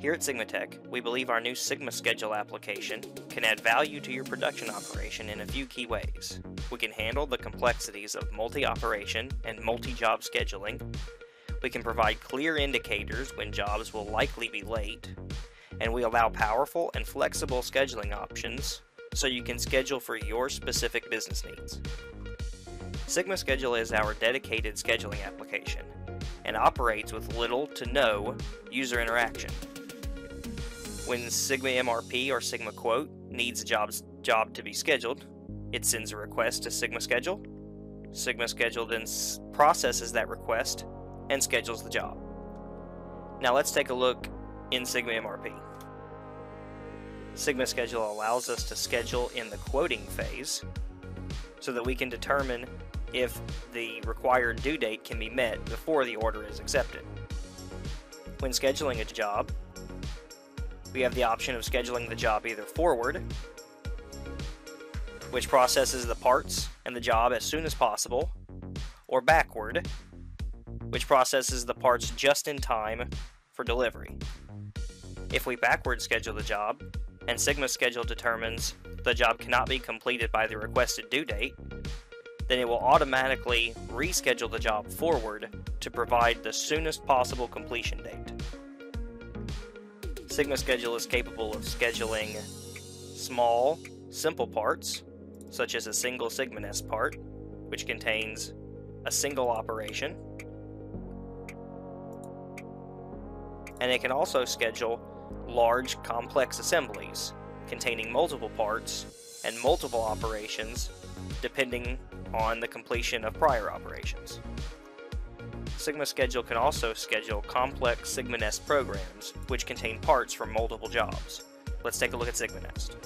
Here at Sigmatek, we believe our new SigmaSCHEDULE application can add value to your production operation in a few key ways. We can handle the complexities of multi-operation and multi-job scheduling. We can provide clear indicators when jobs will likely be late. And we allow powerful and flexible scheduling options so you can schedule for your specific business needs. SigmaSCHEDULE is our dedicated scheduling application and operates with little to no user interaction. When SigmaMRP or SigmaQuote needs a job to be scheduled, it sends a request to SigmaSCHEDULE. SigmaSCHEDULE then processes that request and schedules the job. Now let's take a look in SigmaMRP. SigmaSCHEDULE allows us to schedule in the quoting phase so that we can determine if the required due date can be met before the order is accepted. When scheduling a job, we have the option of scheduling the job either forward, which processes the parts and the job as soon as possible, or backward, which processes the parts just in time for delivery. If we backward schedule the job, and SigmaSCHEDULE determines the job cannot be completed by the requested due date, then it will automatically reschedule the job forward to provide the soonest possible completion date. SigmaSCHEDULE is capable of scheduling small, simple parts, such as a single SigmaNest part, which contains a single operation. And it can also schedule large, complex assemblies containing multiple parts and multiple operations depending on the completion of prior operations. SigmaSCHEDULE can also schedule complex SigmaNest programs which contain parts from multiple jobs. Let's take a look at SigmaNest.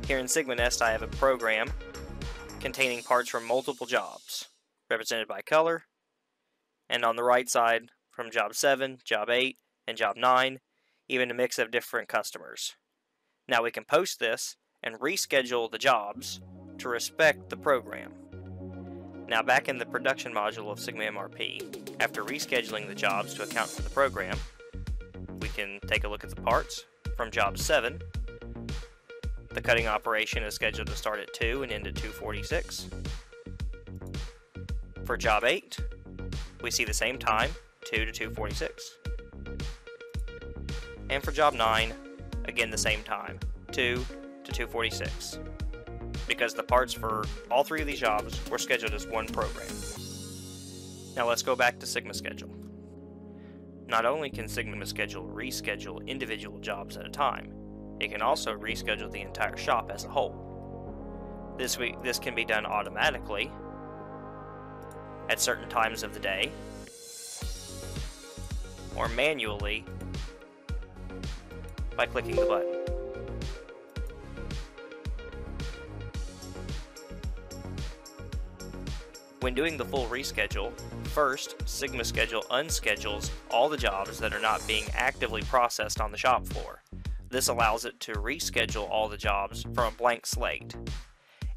Here in SigmaNest I have a program containing parts from multiple jobs, represented by color, and on the right side from Job 7, Job 8, and Job 9, even a mix of different customers. Now we can post this and reschedule the jobs to respect the program. Now back in the production module of SigmaMRP, after rescheduling the jobs to account for the program, we can take a look at the parts. From Job 7, the cutting operation is scheduled to start at 2 and end at 2:46. For Job 8, we see the same time, 2 to 2:46. And for Job 9, again the same time, 2 to 2:46. Because the parts for all three of these jobs were scheduled as one program. Now let's go back to SigmaSCHEDULE. Not only can SigmaSCHEDULE reschedule individual jobs at a time, it can also reschedule the entire shop as a whole. This can be done automatically at certain times of the day, or manually by clicking the button. When doing the full reschedule, first, SigmaSCHEDULE unschedules all the jobs that are not being actively processed on the shop floor. This allows it to reschedule all the jobs from a blank slate.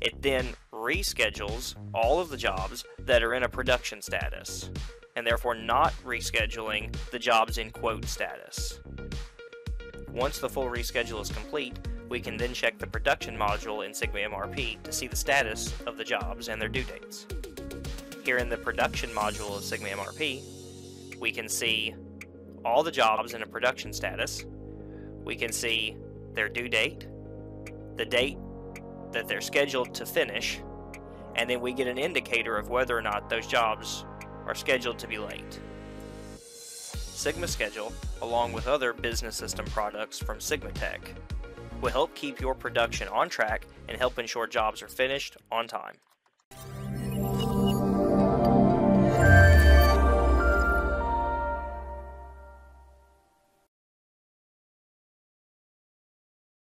It then reschedules all of the jobs that are in a production status, and therefore not rescheduling the jobs in quote status. Once the full reschedule is complete, we can then check the production module in SigmaMRP to see the status of the jobs and their due dates. Here in the production module of SigmaMRP, we can see all the jobs in a production status. We can see their due date, the date that they're scheduled to finish, and then we get an indicator of whether or not those jobs are scheduled to be late. SigmaSCHEDULE, along with other business system products from Sigmatek, will help keep your production on track and help ensure jobs are finished on time.